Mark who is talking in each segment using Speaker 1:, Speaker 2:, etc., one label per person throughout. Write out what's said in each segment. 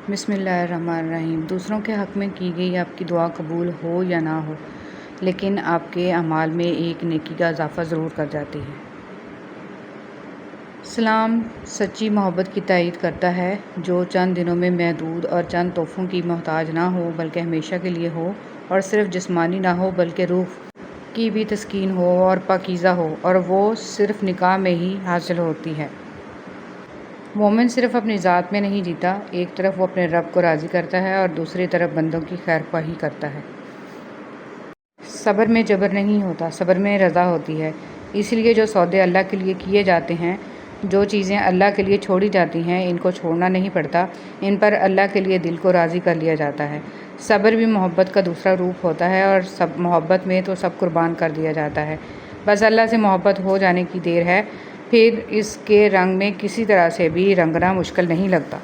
Speaker 1: بسم اللہ الرحمن الرحیم۔ دوسروں کے حق میں کی گئی آپ کی دعا قبول ہو یا نہ ہو، لیکن آپ کے اعمال میں ایک نیکی کا اضافہ ضرور کر جاتی ہے۔ اسلام سچی محبت کی تائید کرتا ہے، جو چند دنوں میں محدود اور چند تحفوں کی محتاج نہ ہو بلکہ ہمیشہ کے لیے ہو، اور صرف جسمانی نہ ہو بلکہ روح کی بھی تسکین ہو اور پاکیزہ ہو، اور وہ صرف نکاح میں ہی حاصل ہوتی ہے۔ مومن صرف اپنی ذات میں نہیں جیتا، ایک طرف وہ اپنے رب کو راضی کرتا ہے اور دوسری طرف بندوں کی خیر خواہی کرتا ہے۔ صبر میں جبر نہیں ہوتا، صبر میں رضا ہوتی ہے۔ اس لیے جو سودے اللہ کے لیے کیے جاتے ہیں، جو چیزیں اللہ کے لیے چھوڑی جاتی ہیں، ان کو چھوڑنا نہیں پڑتا، ان پر اللہ کے لیے دل کو راضی کر لیا جاتا ہے۔ صبر بھی محبت کا دوسرا روپ ہوتا ہے، اور محبت میں تو سب قربان کر دیا جاتا ہے۔ بس اللہ سے محبت ہو جانے کی دیر ہے، پھر اس کے رنگ میں کسی طرح سے بھی رنگنا مشکل نہیں لگتا۔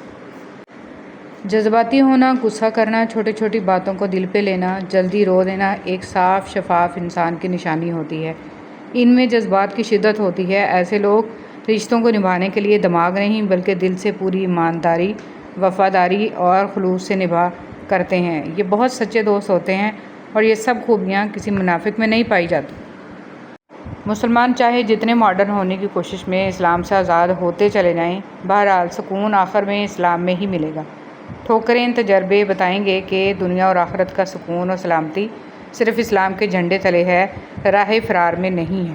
Speaker 1: جذباتی ہونا، غصہ کرنا، چھوٹی چھوٹی باتوں کو دل پہ لینا، جلدی رو دینا ایک صاف شفاف انسان کی نشانی ہوتی ہے۔ ان میں جذبات کی شدت ہوتی ہے۔ ایسے لوگ رشتوں کو نبھانے کے لیے دماغ نہیں بلکہ دل سے پوری ایمانداری، وفاداری اور خلوص سے نبھا کرتے ہیں۔ یہ بہت سچے دوست ہوتے ہیں، اور یہ سب خوبیاں کسی منافق میں نہیں پائی جاتی۔ مسلمان چاہے جتنے ماڈرن ہونے کی کوشش میں اسلام سے آزاد ہوتے چلے جائیں، بہرحال سکون آخر میں اسلام میں ہی ملے گا۔ ٹھوکریں تجربے بتائیں گے کہ دنیا اور آخرت کا سکون اور سلامتی صرف اسلام کے جھنڈے تلے ہے، راہ فرار میں نہیں ہے۔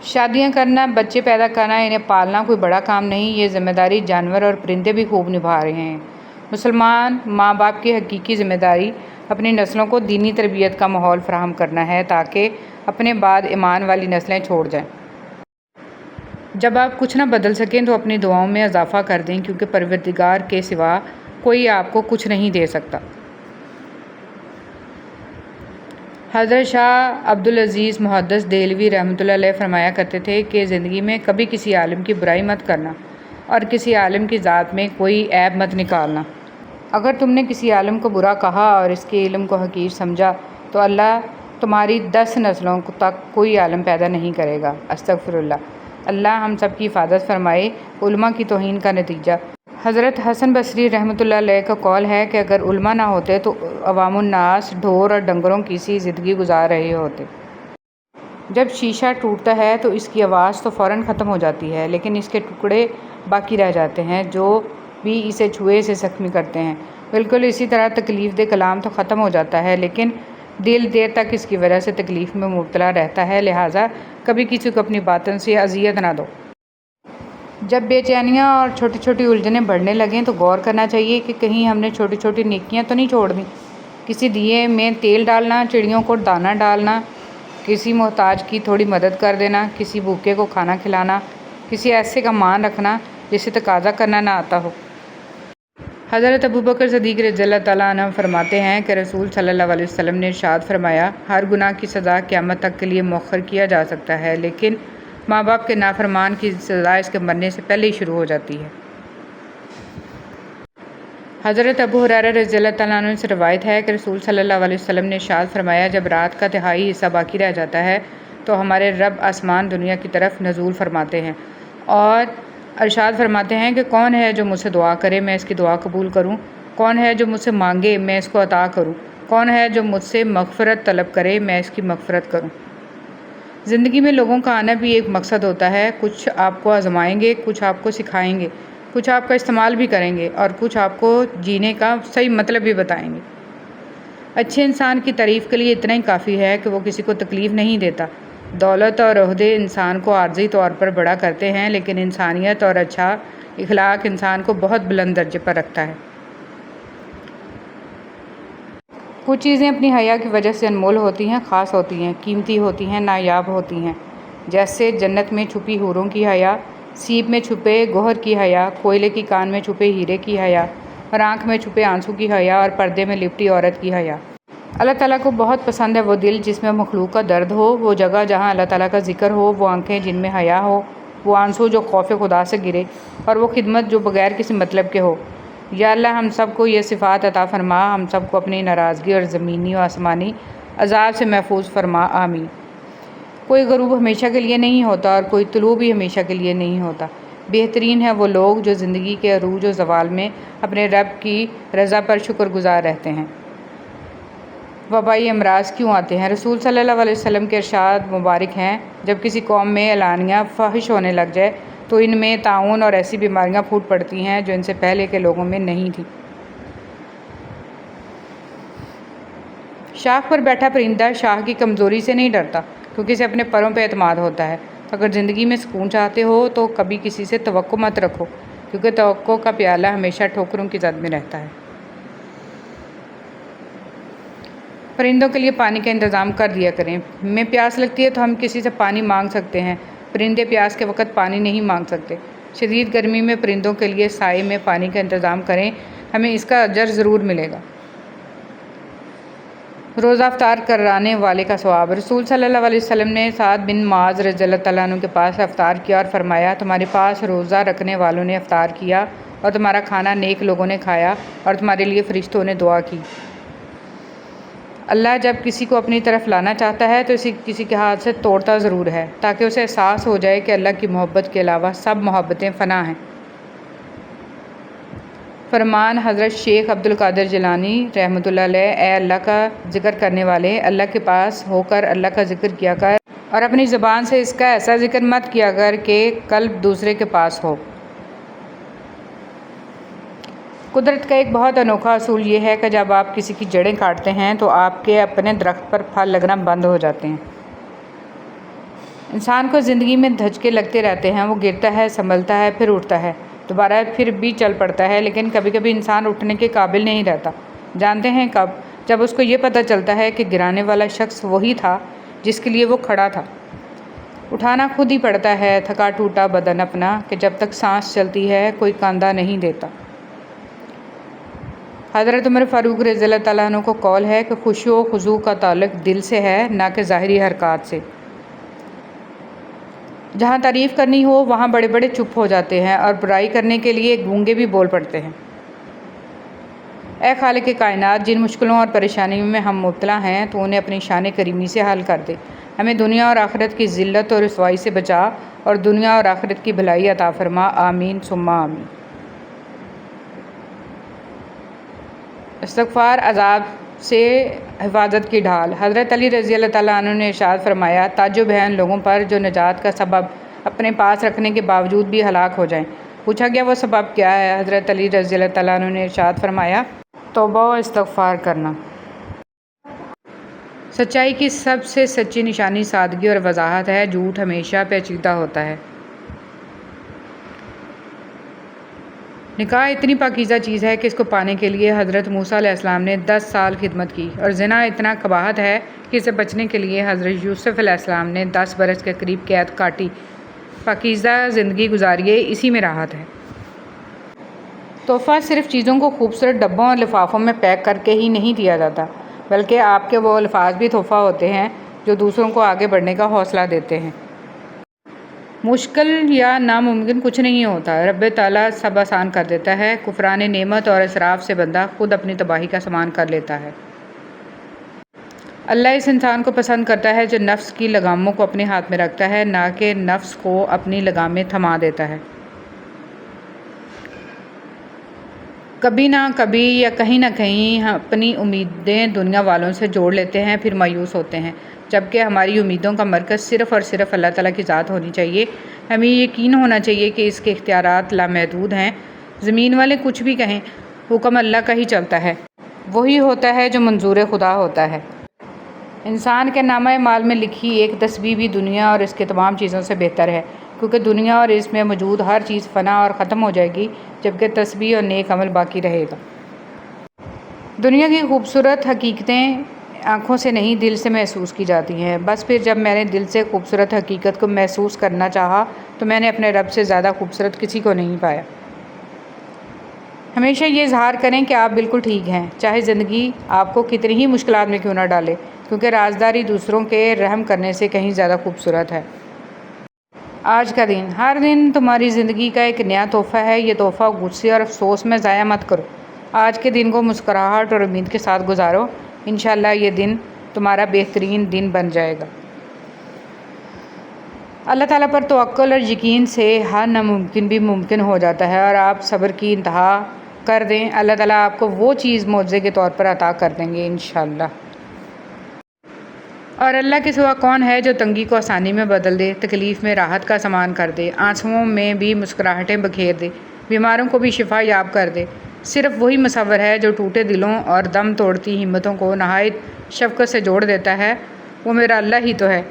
Speaker 1: شادیاں کرنا، بچے پیدا کرنا، انہیں پالنا کوئی بڑا کام نہیں، یہ ذمہ داری جانور اور پرندے بھی خوب نبھا رہے ہیں۔ مسلمان ماں باپ کی حقیقی ذمہ داری اپنی نسلوں کو دینی تربیت کا ماحول فراہم کرنا ہے، تاکہ اپنے بعد ایمان والی نسلیں چھوڑ جائیں۔ جب آپ کچھ نہ بدل سکیں تو اپنی دعاؤں میں اضافہ کر دیں، کیونکہ پروردگار کے سوا کوئی آپ کو کچھ نہیں دے سکتا۔ حضرت شاہ عبدالعزیز محدث دہلوی رحمۃ اللہ علیہ فرمایا کرتے تھے کہ زندگی میں کبھی کسی عالم کی برائی مت کرنا، اور کسی عالم کی ذات میں کوئی عیب مت نکالنا۔ اگر تم نے کسی عالم کو برا کہا اور اس کے علم کو حقیر سمجھا تو اللہ تمہاری 10 نسلوں تک کوئی عالم پیدا نہیں کرے گا۔ استغفر اللہ۔ اللہ ہم سب کی حفاظت فرمائے۔ علماء کی توہین کا نتیجہ۔ حضرت حسن بصری رحمۃ اللہ علیہ کا قول ہے کہ اگر علماء نہ ہوتے تو عوام الناس ڈھور اور ڈنگروں کی سی زندگی گزار رہے ہوتے۔ جب شیشہ ٹوٹتا ہے تو اس کی آواز تو فوراً ختم ہو جاتی ہے، لیکن اس کے ٹکڑے باقی رہ جاتے ہیں جو بھی اسے چھوئے سے زخمی کرتے ہیں۔ بالکل اسی طرح تکلیف دہ کلام تو ختم ہو جاتا ہے، لیکن دل دیر تک اس کی وجہ سے تکلیف میں مبتلا رہتا ہے، لہٰذا کبھی کسی کو اپنی باطن سے اذیت نہ دو۔ جب بے چینیاں اور چھوٹی چھوٹی الجھنیں بڑھنے لگیں تو غور کرنا چاہیے کہ کہیں ہم نے چھوٹی چھوٹی نیکیاں تو نہیں چھوڑ دیں۔ کسی دیے میں تیل ڈالنا، چڑیوں کو دانہ ڈالنا، کسی محتاج کی تھوڑی مدد کر دینا، کسی بھوکے کو کھانا کھلانا، کسی ایسے کا مان رکھنا جسے تقاضا کرنا نہ آتا ہو۔ حضرت ابوبکر صدیق رضی اللہ تعالیٰ عنہ فرماتے ہیں کہ رسول صلی اللہ علیہ وسلم نے ارشاد فرمایا، ہر گناہ کی سزا قیامت تک کے لیے مؤخر کیا جا سکتا ہے، لیکن ماں باپ کے نافرمان کی سزا اس کے مرنے سے پہلے ہی شروع ہو جاتی ہے۔ حضرت ابو ہریرہ رضی اللہ تعالیٰ عنہ سے روایت ہے کہ رسول صلی اللہ علیہ وسلم نے ارشاد فرمایا، جب رات کا تہائی حصہ باقی رہ جاتا ہے تو ہمارے رب آسمان دنیا کی طرف نزول فرماتے ہیں اور ارشاد فرماتے ہیں کہ کون ہے جو مجھ سے دعا کرے میں اس کی دعا قبول کروں، کون ہے جو مجھ سے مانگے میں اس کو عطا کروں، کون ہے جو مجھ سے مغفرت طلب کرے میں اس کی مغفرت کروں۔ زندگی میں لوگوں کا آنا بھی ایک مقصد ہوتا ہے، کچھ آپ کو آزمائیں گے، کچھ آپ کو سکھائیں گے، کچھ آپ کا استعمال بھی کریں گے، اور کچھ آپ کو جینے کا صحیح مطلب بھی بتائیں گے۔ اچھے انسان کی تعریف کے لیے اتنا ہی کافی ہے کہ وہ کسی کو تکلیف نہیں دیتا۔ دولت اور عہدے انسان کو عارضی طور پر بڑا کرتے ہیں، لیکن انسانیت اور اچھا اخلاق انسان کو بہت بلند درجے پر رکھتا ہے۔ کچھ چیزیں اپنی حیا کی وجہ سے انمول ہوتی ہیں، خاص ہوتی ہیں، قیمتی ہوتی ہیں، نایاب ہوتی ہیں، جیسے جنت میں چھپی حوروں کی حیا، سیپ میں چھپے گوہر کی حیا، کوئلے کی کان میں چھپے ہیرے کی حیا، اور آنکھ میں چھپے آنسو کی حیا، اور پردے میں لپٹی عورت کی حیا۔ اللہ تعالیٰ کو بہت پسند ہے وہ دل جس میں مخلوق کا درد ہو، وہ جگہ جہاں اللہ تعالیٰ کا ذکر ہو، وہ آنکھیں جن میں حیا ہو، وہ آنسو جو خوف خدا سے گرے، اور وہ خدمت جو بغیر کسی مطلب کے ہو۔ یا اللہ ہم سب کو یہ صفات عطا فرما، ہم سب کو اپنی ناراضگی اور زمینی و آسمانی عذاب سے محفوظ فرما، آمین۔ کوئی غروب ہمیشہ کے لیے نہیں ہوتا اور کوئی طلوع بھی ہمیشہ کے لیے نہیں ہوتا۔ بہترین ہیں وہ لوگ جو زندگی کے عروج و زوال میں اپنے رب کی رضا پر شکر گزار رہتے ہیں۔ وبائی امراض کیوں آتے ہیں؟ رسول صلی اللہ علیہ وسلم کے ارشاد مبارک ہیں، جب کسی قوم میں اعلانیہ فحش ہونے لگ جائے تو ان میں طاعون اور ایسی بیماریاں پھوٹ پڑتی ہیں جو ان سے پہلے کے لوگوں میں نہیں تھیں۔ شاخ پر بیٹھا پرندہ شاخ کی کمزوری سے نہیں ڈرتا کیونکہ اسے اپنے پروں پہ اعتماد ہوتا ہے۔ اگر زندگی میں سکون چاہتے ہو تو کبھی کسی سے توقع مت رکھو کیونکہ توقع کا پیالہ ہمیشہ ٹھوکروں کی زد میں رہتا ہے۔ پرندوں کے لیے پانی کا انتظام کر دیا کریں۔ ہمیں پیاس لگتی ہے تو ہم کسی سے پانی مانگ سکتے ہیں، پرندے پیاس کے وقت پانی نہیں مانگ سکتے۔ شدید گرمی میں پرندوں کے لیے سائے میں پانی کا انتظام کریں، ہمیں اس کا اجر ضرور ملے گا۔ روزہ افطار کرانے والے کا ثواب۔ رسول صلی اللہ علیہ وسلم نے سعد بن معاذ رضی اللہ تعالیٰ عنہ کے پاس افطار کیا اور فرمایا، تمہارے پاس روزہ رکھنے والوں نے افطار کیا اور تمہارا کھانا نیک لوگوں نے کھایا اور تمہارے لیے فرشتوں نے دعا کی۔ اللہ جب کسی کو اپنی طرف لانا چاہتا ہے تو اسے کسی کے ہاتھ سے توڑتا ضرور ہے تاکہ اسے احساس ہو جائے کہ اللہ کی محبت کے علاوہ سب محبتیں فنا ہیں۔ فرمان حضرت شیخ عبد القادر جیلانی رحمۃ اللہ علیہ، اے اللہ کا ذکر کرنے والے، اللہ کے پاس ہو کر اللہ کا ذکر کیا کر اور اپنی زبان سے اس کا ایسا ذکر مت کیا کر کہ قلب دوسرے کے پاس ہو۔ قدرت کا ایک بہت انوکھا اصول یہ ہے کہ جب آپ کسی کی جڑیں کاٹتے ہیں تو آپ کے اپنے درخت پر پھل لگنا بند ہو جاتے ہیں۔ انسان کو زندگی میں دھچکے لگتے رہتے ہیں، وہ گرتا ہے، سنبھلتا ہے، پھر اٹھتا ہے، دوبارہ پھر بھی چل پڑتا ہے، لیکن کبھی کبھی انسان اٹھنے کے قابل نہیں رہتا۔ جانتے ہیں کب؟ جب اس کو یہ پتہ چلتا ہے کہ گرانے والا شخص وہی تھا جس کے لیے وہ کھڑا تھا۔ اٹھانا خود ہی پڑتا ہے تھکا ٹوٹا بدن اپنا کہ جب تک سانس چلتی ہے کوئی کاندھا نہیں دیتا۔ حضرت عمر فاروق رضی اللہ تعالیٰ عنہ کو قول ہے کہ خشوع و خضوع کا تعلق دل سے ہے نہ کہ ظاہری حرکات سے۔ جہاں تعریف کرنی ہو وہاں بڑے بڑے چپ ہو جاتے ہیں اور برائی کرنے کے لیے گونگے بھی بول پڑتے ہیں۔ اے خالق کائنات، جن مشکلوں اور پریشانیوں میں ہم مبتلا ہیں تو انہیں اپنی شان کریمی سے حل کر دے، ہمیں دنیا اور آخرت کی ذلت اور رسوائی سے بچا اور دنیا اور آخرت کی بھلائی عطا فرما، آمین ثم آمین۔ استغفار عذاب سے حفاظت کی ڈھال۔ حضرت علی رضی اللہ تعالیٰ عنہ نے ارشاد فرمایا، تعجب ہے ان لوگوں پر جو نجات کا سبب اپنے پاس رکھنے کے باوجود بھی ہلاک ہو جائیں۔ پوچھا گیا وہ سبب کیا ہے؟ حضرت علی رضی اللہ تعالیٰ عنہ نے ارشاد فرمایا، توبہ و استغفار کرنا۔ سچائی کی سب سے سچی نشانی سادگی اور وضاحت ہے، جھوٹ ہمیشہ پیچیدہ ہوتا ہے۔ نکاح اتنی پاکیزہ چیز ہے کہ اس کو پانے کے لیے حضرت موسیٰ علیہ السلام نے 10 سال خدمت کی، اور زنا اتنا قباحت ہے کہ اسے بچنے کے لیے حضرت یوسف علیہ السلام نے 10 برس کے قریب قید کاٹی۔ پاکیزہ زندگی گزاریے، اسی میں راحت ہے۔ تحفہ صرف چیزوں کو خوبصورت ڈبوں اور لفافوں میں پیک کر کے ہی نہیں دیا جاتا، بلکہ آپ کے وہ الفاظ بھی تحفہ ہوتے ہیں جو دوسروں کو آگے بڑھنے کا حوصلہ دیتے ہیں۔ مشکل یا ناممکن کچھ نہیں ہوتا، رب تعالیٰ سب آسان کر دیتا ہے۔ کفران نعمت اور اسراف سے بندہ خود اپنی تباہی کا سامان کر لیتا ہے۔ اللہ اس انسان کو پسند کرتا ہے جو نفس کی لگاموں کو اپنے ہاتھ میں رکھتا ہے، نہ کہ نفس کو اپنی لگامیں تھما دیتا ہے۔ کبھی نہ کبھی یا کہیں نہ کہیں ہم اپنی امیدیں دنیا والوں سے جوڑ لیتے ہیں، پھر مایوس ہوتے ہیں، جبکہ ہماری امیدوں کا مرکز صرف اور صرف اللہ تعالیٰ کی ذات ہونی چاہیے۔ ہمیں یقین ہونا چاہیے کہ اس کے اختیارات لامحدود ہیں۔ زمین والے کچھ بھی کہیں، حکم اللہ کا ہی چلتا ہے، وہی ہوتا ہے جو منظور خدا ہوتا ہے۔ انسان کے نامہ اعمال میں لکھی ایک تسبیح بھی دنیا اور اس کے تمام چیزوں سے بہتر ہے، کیونکہ دنیا اور اس میں موجود ہر چیز فنا اور ختم ہو جائے گی، جبکہ تسبیح اور نیک عمل باقی رہے گا۔ دنیا کی خوبصورت حقیقتیں آنکھوں سے نہیں دل سے محسوس کی جاتی ہیں۔ بس پھر جب میں نے دل سے خوبصورت حقیقت کو محسوس کرنا چاہا تو میں نے اپنے رب سے زیادہ خوبصورت کسی کو نہیں پایا۔ ہمیشہ یہ اظہار کریں کہ آپ بالکل ٹھیک ہیں، چاہے زندگی آپ کو کتنی ہی مشکلات میں کیوں نہ ڈالے، کیونکہ رازداری دوسروں کے رحم کرنے سے کہیں زیادہ خوبصورت ہے۔ آج کا دن، ہر دن تمہاری زندگی کا ایک نیا تحفہ ہے، یہ تحفہ غصے اور افسوس میں ضائع مت کرو۔ آج کے دن کو مسکراہٹ اور امید کے ساتھ گزارو، انشاءاللہ یہ دن تمہارا بہترین دن بن جائے گا۔ اللہ تعالیٰ پر توکل اور یقین سے ہر ناممکن بھی ممکن ہو جاتا ہے، اور آپ صبر کی انتہا کر دیں، اللہ تعالیٰ آپ کو وہ چیز معجزے کے طور پر عطا کر دیں گے انشاءاللہ۔ اور اللہ کے سوا کون ہے جو تنگی کو آسانی میں بدل دے، تکلیف میں راحت کا سامان کر دے، آنسوؤں میں بھی مسکراہٹیں بکھیر دے، بیماروں کو بھی شفا یاب کر دے۔ صرف وہی مصور ہے جو ٹوٹے دلوں اور دم توڑتی ہمتوں کو نہایت شفقت سے جوڑ دیتا ہے، وہ میرا اللہ ہی تو ہے۔